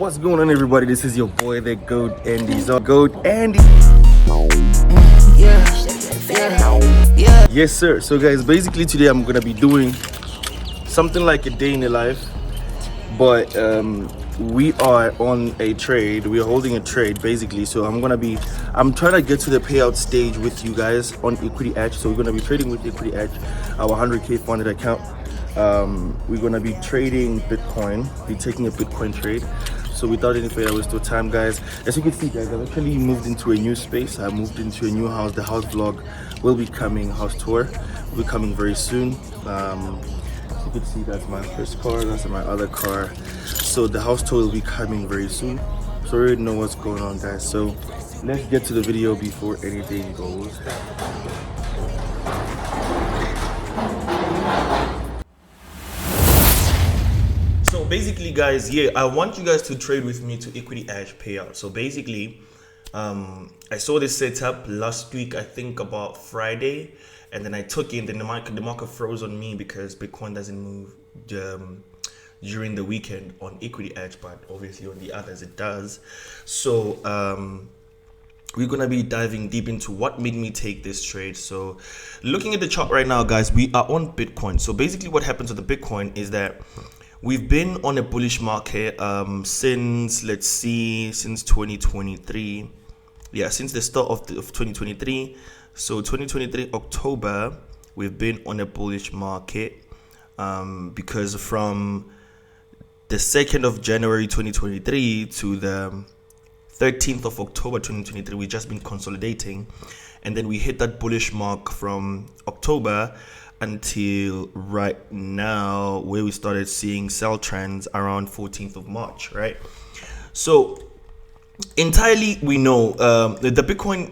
What's going on, everybody? This is your boy, the GOAT Andy. GOAT Andy. Yeah. Yes, sir. So, guys, basically today I'm gonna be doing something like a day in the life, but we are on a trade. We are holding a trade, basically. So I'm trying to get to the payout stage with you guys on Equity Edge. So we're gonna be trading with Equity Edge, our 100K funded account. We're gonna be trading Bitcoin, be taking a Bitcoin trade. So without any further waste of time, guys, as you can see, guys, I've actually moved into a new space. I moved into a new house. The house vlog will be coming, house tour will be coming very soon. As you can see, that's my first car, that's my other car. So the house tour will be coming very soon. So I already know what's going on, guys. So let's get to the video before anything goes. So basically, guys, I want you guys to trade with me to Equity Edge payout. So basically, I saw this setup last week, I think about Friday, and then I took it. Then the market froze on me because Bitcoin doesn't move during the weekend on Equity Edge, but obviously on the others it does. So we're gonna be diving deep into what made me take this trade. So looking at the chart right now, guys, we are on Bitcoin. So basically what happens with the Bitcoin is that we've been on a bullish market since 2023. Yeah, since the start of 2023. So 2023 October, we've been on a bullish market because from the 2nd of January 2023 to the 13th of October 2023, we've just been consolidating, and then we hit that bullish mark from October until right now, where we started seeing sell trends around 14th of March, right? So entirely, we know the Bitcoin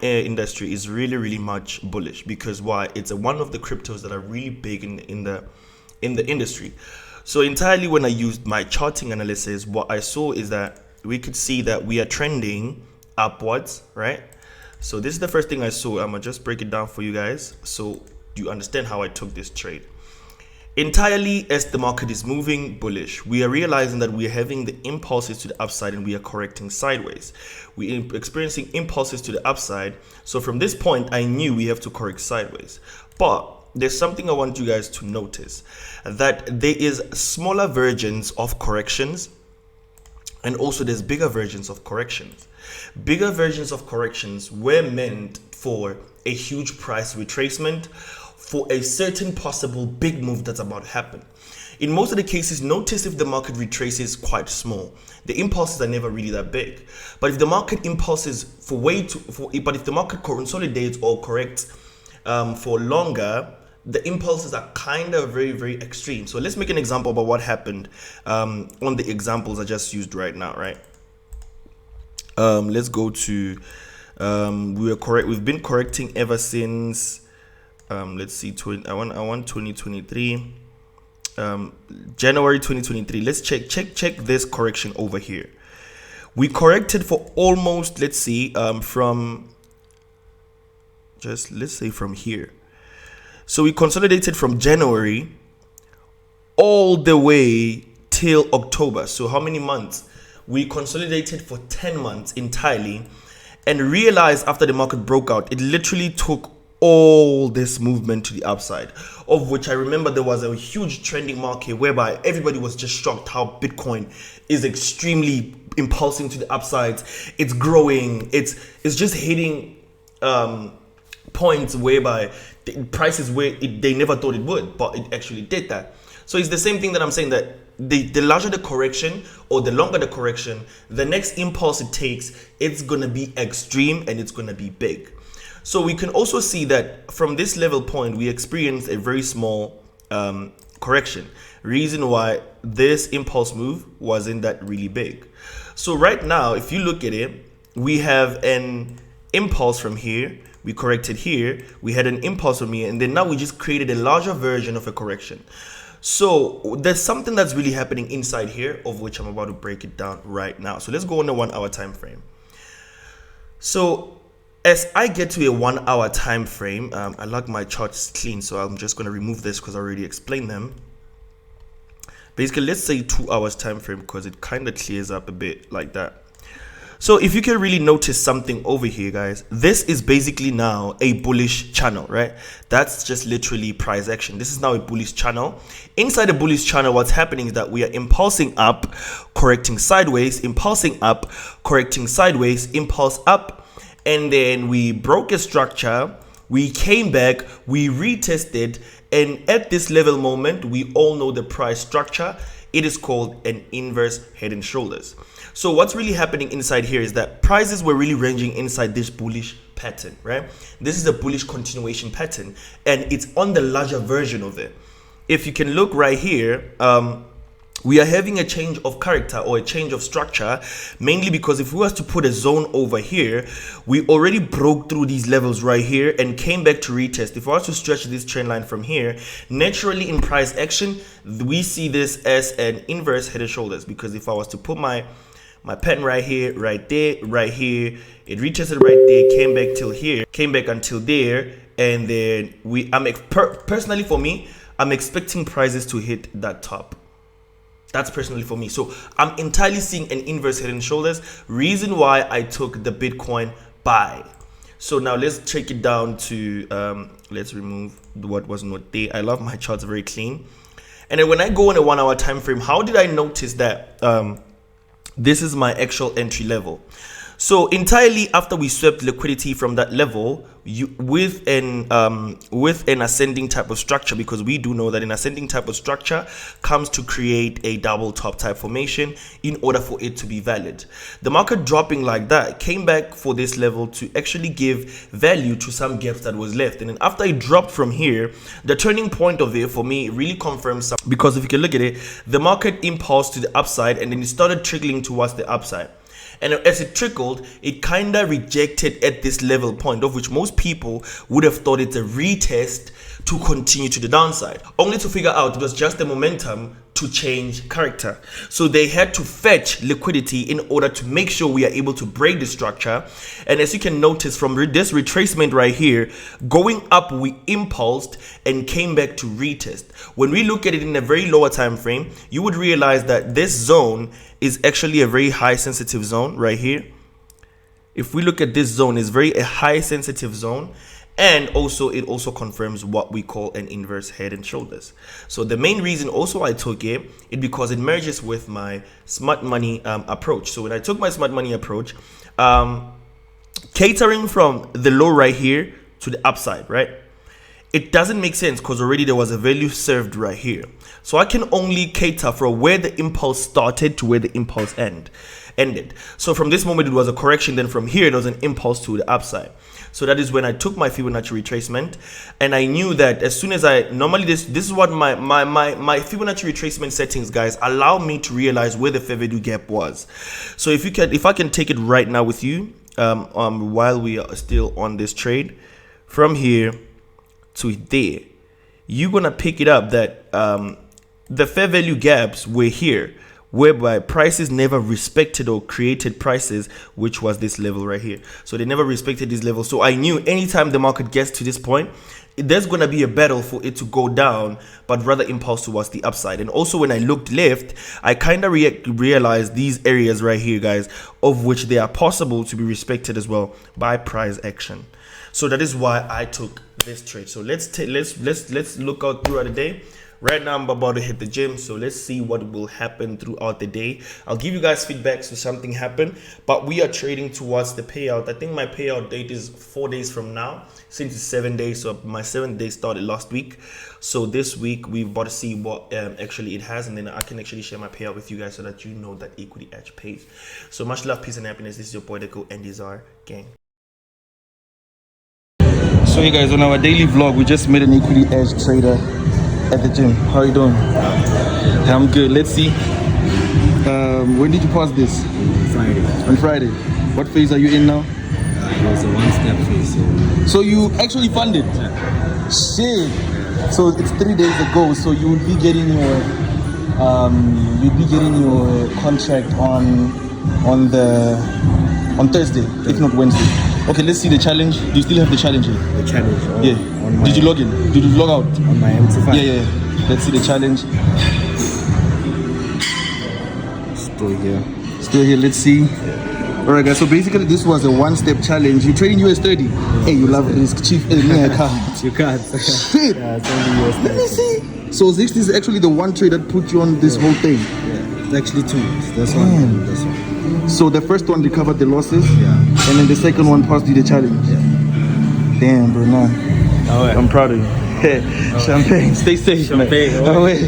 industry is really much bullish because why? It's one of the cryptos that are really big in the industry. So entirely, when I used my charting analysis, what I saw is that we could see that we are trending upwards, right? So this is the first thing I saw. I'm gonna just break it down for you guys so you understand how I took this trade. Entirely, as the market is moving bullish, we are realizing that we are having the impulses to the upside and we are correcting sideways. We are experiencing impulses to the upside. So from this point, I knew we have to correct sideways. But there's something I want you guys to notice, that there is smaller versions of corrections, and also there's bigger versions of corrections. Bigger versions of corrections were meant for a huge price retracement, for a certain possible big move that's about to happen. In most of the cases, notice if the market retraces quite small, the impulses are never really that big. But if the market impulses but if the market consolidates or corrects for longer, the impulses are kind of very extreme. So let's make an example about what happened on the examples I just used right now, right? Let's go to we've been correcting ever since let's see, I want 2023, January 2023. Let's check this correction over here. We corrected for almost, let's see, from here. So we consolidated from January all the way till October. So how many months? We consolidated for 10 months entirely, and realized after the market broke out, it literally took all this movement to the upside, of which I remember there was a huge trending market whereby everybody was just shocked how Bitcoin is extremely impulsing to the upsides. It's growing. It's just hitting points whereby the prices where they never thought it would, but it actually did that. So it's the same thing that I'm saying, that the larger the correction or the longer the correction, the next impulse it takes, it's gonna be extreme and it's gonna be big. So we can also see that from this level point, we experienced a very small correction. Reason why this impulse move wasn't that really big. So right now, if you look at it, we have an impulse from here. We corrected here. We had an impulse from here, and then now we just created a larger version of a correction. So there's something that's really happening inside here, of which I'm about to break it down right now. So let's go on the 1 hour time frame. So as I get to a 1 hour time frame, I like my charts clean, so I'm just going to remove this because I already explained them. basically let's say 2 hours time frame, because it kind of clears up a bit like that. So if you can really notice something over here, guys, this is basically now a bullish channel, right? That's just literally price action. This is now a bullish channel. Inside the bullish channel, what's happening is that we are impulsing up, correcting sideways, impulsing up, correcting sideways, impulse up, and then we broke a structure, we came back, we retested, and at this level moment, we all know the price structure. It is called an inverse head and shoulders. So what's really happening inside here is that prices were really ranging inside this bullish pattern, right? This is a bullish continuation pattern, and it's on the larger version of it. If you can look right here, we are having a change of character or a change of structure, mainly because if we was to put a zone over here, we already broke through these levels right here and came back to retest. If I was to stretch this trend line from here, naturally in price action, we see this as an inverse head and shoulders, because if I was to put my pattern right here, right there, right here, it retested right there, came back till here, came back until there, and then personally for me, I'm expecting prices to hit that top. That's personally for me. So I'm entirely seeing an inverse head and shoulders. Reason why I took the Bitcoin buy. So now let's take it down to, let's remove what was not there. I love my charts very clean. And then when I go on a 1 hour time frame, how did I notice that this is my actual entry level? So entirely after we swept liquidity from that level, with an ascending type of structure, because we do know that an ascending type of structure comes to create a double top type formation in order for it to be valid. The market dropping like that came back for this level to actually give value to some gaps that was left, and then after it dropped from here, the turning point of it for me really confirms something, because if you can look at it, the market impulsed to the upside and then it started trickling towards the upside. And as it trickled, it kind of rejected at this level point, of which most people would have thought it's a retest to continue to the downside, only to figure out it was just the momentum to change character. So they had to fetch liquidity in order to make sure we are able to break the structure. And as you can notice from this retracement right here, going up, we impulsed and came back to retest. When we look at it in a very lower time frame, you would realize that this zone is actually a very high sensitive zone right here. If we look at this zone, it's a high sensitive zone. And also, it also confirms what we call an inverse head and shoulders. So the main reason also I took it because it merges with my smart money approach. So when I took my smart money approach, catering from the low right here to the upside, right? It doesn't make sense because already there was a value served right here. So I can only cater from where the impulse started to where the impulse ended. So from this moment, it was a correction. Then from here, it was an impulse to the upside. So that is when I took my Fibonacci retracement, and I knew that as soon as normally this is what my Fibonacci retracement settings, guys, allow me to realize where the fair value gap was. So if I can take it right now with you, while we are still on this trade, from here to there, you're gonna pick it up that the fair value gaps were here, whereby prices never respected or created prices, which was this level right here. So they never respected this level. So I knew anytime the market gets to this point, there's going to be a battle for it to go down, but rather impulse towards the upside. And also when I looked left, I kind of realized these areas right here, guys, of which they are possible to be respected as well by price action. So that is why I took this trade. So let's look out throughout the day. Right now, I'm about to hit the gym, so let's see what will happen throughout the day. I'll give you guys feedback so something happened, but we are trading towards the payout. I think my payout date is 4 days from now, since it's 7 days. So my 7th day started last week. So this week, we've got to see what actually it has, and then I can actually share my payout with you guys so that you know that Equity Edge pays. So much love, peace, and happiness. This is your boy, Deco, and these are gang. So hey guys, on our daily vlog, we just met an Equity Edge trader at the gym. How are you doing? I'm good. Let's see. When did you pass this? Friday. On Friday. What phase are you in now? It was a one-step phase. So you actually funded? Yeah. Shit. So it's 3 days ago. So you will be getting your contract on Thursday, if not Wednesday. Okay, let's see the challenge. Do you still have the challenge here? The challenge? Did you log in? Did you log out? On my MT5? Yeah. Let's see the challenge. Still here. Still here, let's see. All right, guys, so basically this was a one-step challenge. You trading US 30. Hey, you love risk, chief. Hey, me, I can't. You can't. Shit. Yeah, it's only US Let me see. So this is actually the one trade that put you on this whole thing. Yeah, it's actually two. This one and this one. So the first one recovered the losses. Yeah. And then the second one passed you the challenge. Yeah. Damn, bro, nah. Oh, yeah. I'm proud of you. Hey, champagne. Stay safe, Champagne, man. oh, Oh, wait.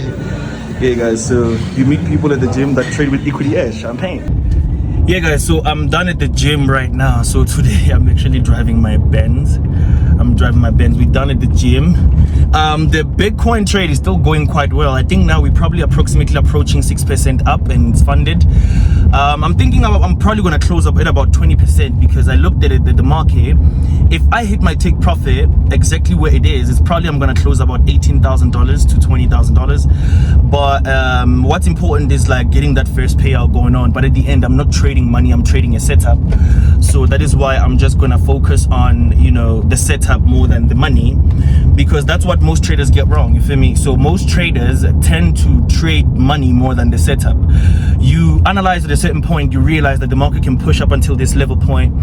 Yeah, guys, so you meet people at the gym that trade with equity. Yeah, champagne. Yeah, guys, so I'm done at the gym right now. So today I'm actually driving my Benz. We're done at the gym. The Bitcoin trade is still going quite well. I think now we're probably approximately approaching 6% up and it's funded. I'm thinking I'm probably going to close up at about 20% because I looked at it at the market. If I hit my take profit exactly where it is, it's probably I'm going to close about $18,000 to $20,000. But what's important is like getting that first payout going on. But at the end, I'm not trading money, I'm trading a setup. So that is why I'm just going to focus on, you know, the setup more than the money, because that's what most traders get wrong, you feel me? So most traders tend to trade money more than the setup. You analyze at a certain point, you realize that the market can push up until this level point,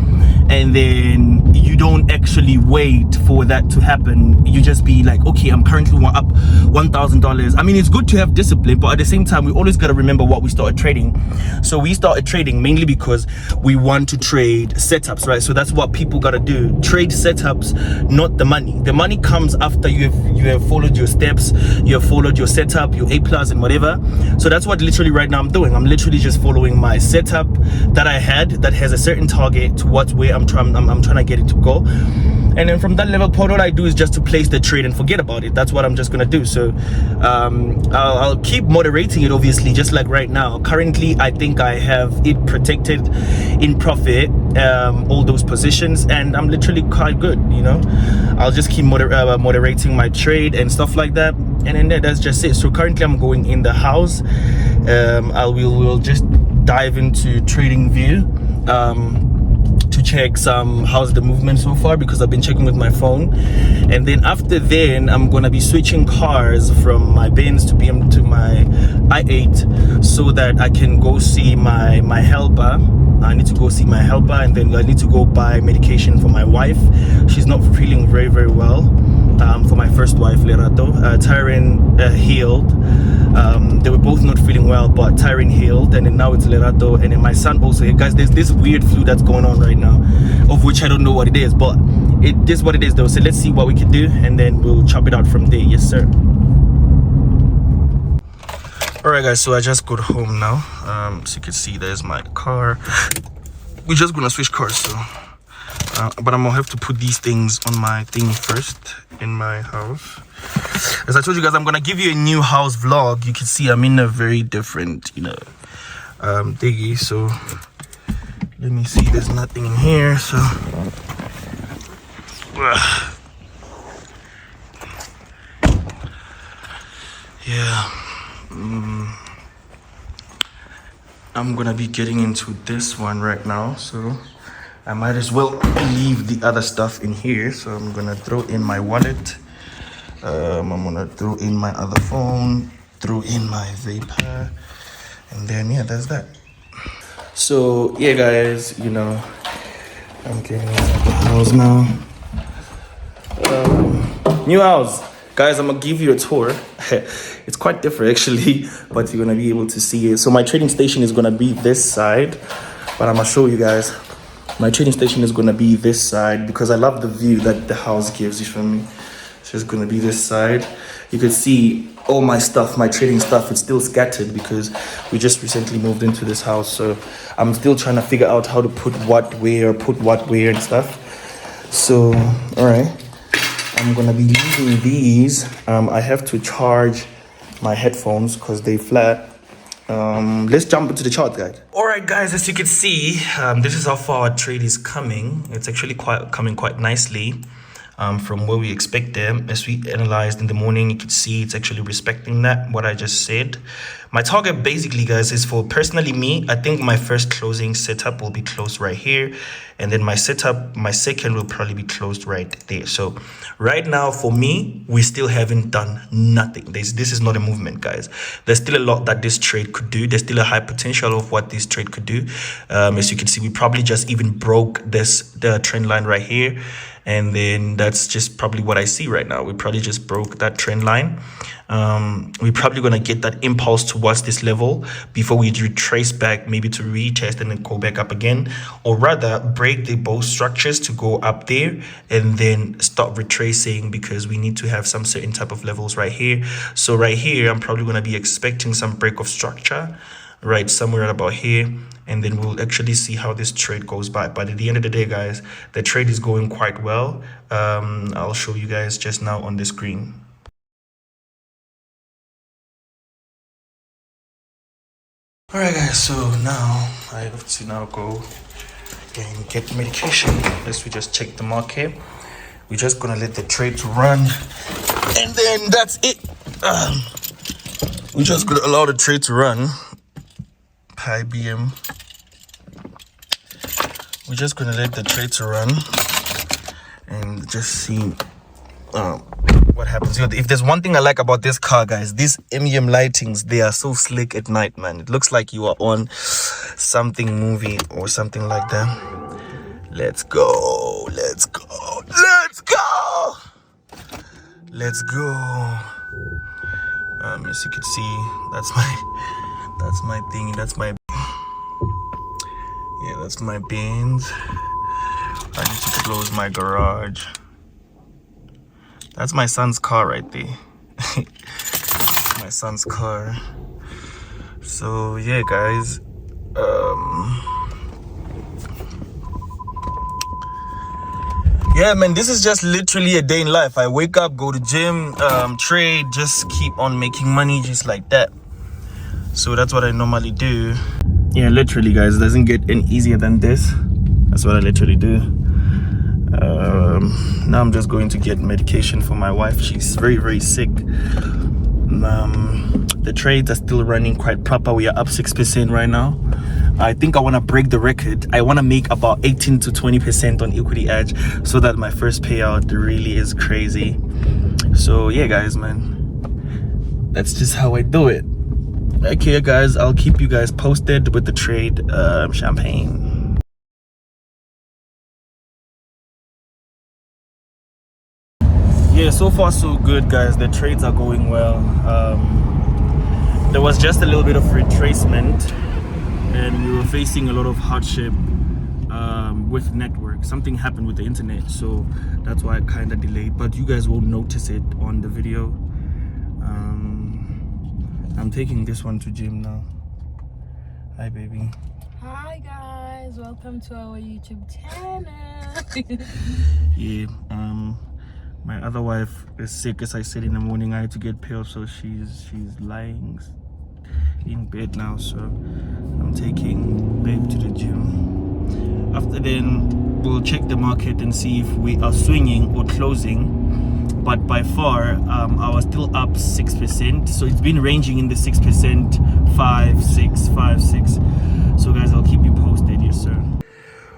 and then you don't actually wait for that to happen. You just be like, okay, I'm currently up $1,000. I mean, it's good to have discipline, but at the same time, we always got to remember what we started trading. So we started trading mainly because we want to trade setups, right? So that's what people got to do. Trade setups, not the money. The money comes after you have followed your steps, you have followed your setup, your A+ and whatever. So that's what literally right now I'm doing. I'm literally just following my setup that I had that has a certain target towards where I'm trying to get it to go. And then from that level point, all I do is just to place the trade and forget about it. That's what I'm just gonna do. So I'll keep moderating it, obviously, just like right now. Currently, I think I have it protected in profit, all those positions, and I'm literally quite good, you know. I'll just keep moderating my trade and stuff like that, and then that's just it. So currently, I'm going in the house. We'll just dive into trading view. To check how's the movement so far, because I've been checking with my phone, and then after then I'm gonna be switching cars from my Benz to my i8 so that I can go see my helper. I need to go see my helper, and then I need to go buy medication for my wife. She's not feeling very, very well. For my first wife, Lerato. Tyron healed. They were both not feeling well, but Tyron healed, and then now it's Lerato, and then my son also. Hey guys, there's this weird flu that's going on right now, of which I don't know what it is, but it is what it is though. So let's see what we can do, and then we'll chop it out from there. Yes, sir. Alright guys, so I just got home now. So you can see there's my car. We're just gonna switch cars, so but I'm gonna have to put these things on my thing first in my house. As I told you guys, I'm gonna give you a new house vlog. You can see I'm in a very different, you know, diggy. So let me see, there's nothing in here, so yeah. I'm gonna be getting into this one right now, so I might as well leave the other stuff in here. So I'm gonna throw in my wallet, I'm gonna throw in my other phone, throw in my vapor, and then yeah, that's that. So yeah guys, you know, I'm getting into the house now. New house. Guys, I'm gonna give you a tour. It's quite different actually, but you're gonna be able to see it. So my trading station is gonna be this side, but I'm gonna show you guys. My trading station is gonna be this side because I love the view that the house gives, you feel me? So it's gonna be this side. You can see all my stuff, my trading stuff, it's still scattered because we just recently moved into this house. So I'm still trying to figure out how to put what where and stuff. So, all right. I'm gonna be leaving these. I have to charge my headphones because they flat. Let's jump into the chart, guys. All right, guys, as you can see, this is how far our trade is coming. It's actually coming quite nicely. from where we expect them. As we analyzed in the morning, you could see it's actually respecting that, what I just said. My target basically, guys, is for personally me. I think my first closing setup will be closed right here, and then my second will probably be closed right there. So right now for me, we still haven't done nothing. This is not a movement, guys. There's still a lot that this trade could do. There's still a high potential of what this trade could do. As you can see, we probably just even broke the trend line right here, and then that's just probably what I see right now. We probably just broke that trend line. We're probably gonna get that impulse towards this level before we retrace back, maybe to retest and then go back up again, or rather break the both structures to go up there and then stop retracing, because we need to have some certain type of levels right here. So right here, I'm probably gonna be expecting some break of structure right somewhere at about here, and then we'll actually see how this trade goes by. But at the end of the day, guys, the trade is going quite well. I'll show you guys just now on the screen. All right, guys, so now I have to now go and get medication. Let's we just check the market. We're just gonna let the trade to run, and then that's it. We're just gonna allow the trade to run. Pi BM. We're just gonna let the trade to run and just see what happens. If there's one thing I like about this car, guys, these MEM lightings, they are so slick at night, man. It looks like you are on something movie or something like that. Let's go, let's go, let's go, let's go. As you can see, that's my thing, that's my bins. I need to close my garage. That's my son's car right there. My son's car. So yeah, guys, yeah, man, this is just literally a day in life. I wake up, go to gym, trade, just keep on making money just like that. So that's what I normally do. Yeah, literally, guys, it doesn't get any easier than this. That's what I literally do. Now I'm just going to get medication for my wife. She's very, very sick. The trades are still running quite proper. We are up 6% right now. I think I want to break the record. I want to make about 18 to 20% on equity edge, so that my first payout really is crazy. So yeah, guys, man, that's just how I do it. Okay, guys, I'll keep you guys posted with the trade. Champagne. Yeah, so far so good, guys. The trades are going well. There was just a little bit of retracement, and we were facing a lot of hardship with network. Something happened with the internet, so that's why I kind of delayed, but you guys won't notice it on the video. I'm taking this one to gym now. Hi, baby. Hi guys, welcome to our YouTube channel. Yeah, my other wife is sick, as I said in the morning. I had to get pills, so she's lying in bed now. So I'm taking babe to the gym. After then, we'll check the market and see if we are swinging or closing. But by far, I was still up 6%. So it's been ranging in the 6%, 5, 6, 5, 6. So guys, I'll keep you posted. Yes, sir.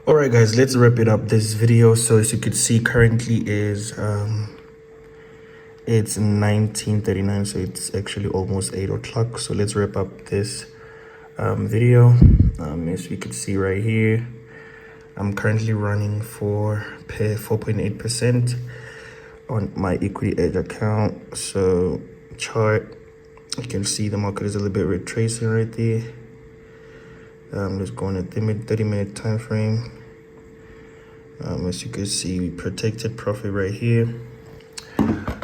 Alright, guys, let's wrap it up this video. So as you can see, currently is it's 19:39, so it's actually almost 8 o'clock. So let's wrap up this video. As you can see right here, I'm currently running for 4.8% on my equity edge account. So chart, you can see the market is a little bit retracing right there. Let's go on a 30-minute time frame. As you can see, we protected profit right here.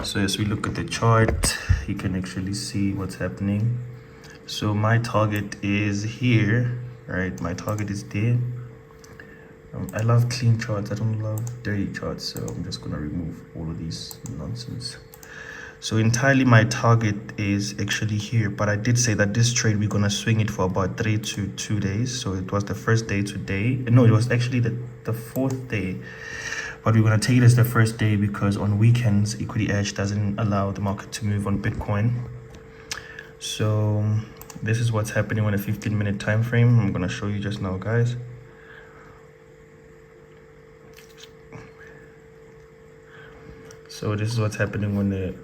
So as we look at the chart, you can actually see what's happening. So my target is here, right? My target is there. I love clean charts. I don't love dirty charts, so I'm just gonna remove all of these nonsense. So entirely my target is actually here, but I did say that this trade we're gonna swing it for about 3 to 2 days. So it was the first day today. No, it was actually the fourth day. but we're going to take it as the first day because on weekends Equity Edge doesn't allow the market to move on Bitcoin. So this is what's happening on a 15-minute time frame. I'm going to show you just now, guys. So this is what's happening on the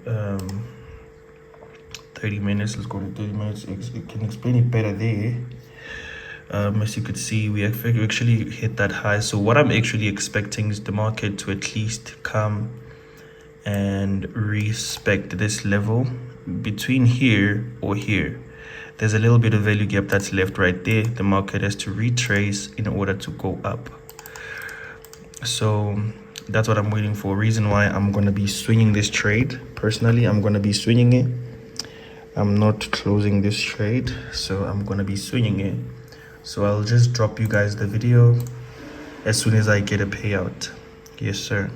30 minutes. Let's go to 30 minutes. It can explain it better there. As you could see, we actually hit that high. So what I'm actually expecting is the market to at least come and respect this level between here or here. There's a little bit of value gap that's left right there. The market has to retrace in order to go up. So that's what I'm waiting for. Reason why I'm going to be swinging this trade. Personally, I'm going to be swinging it. I'm not closing this trade, so I'm going to be swinging it. So I'll just drop you guys the video as soon as I get a payout. Yes, sir.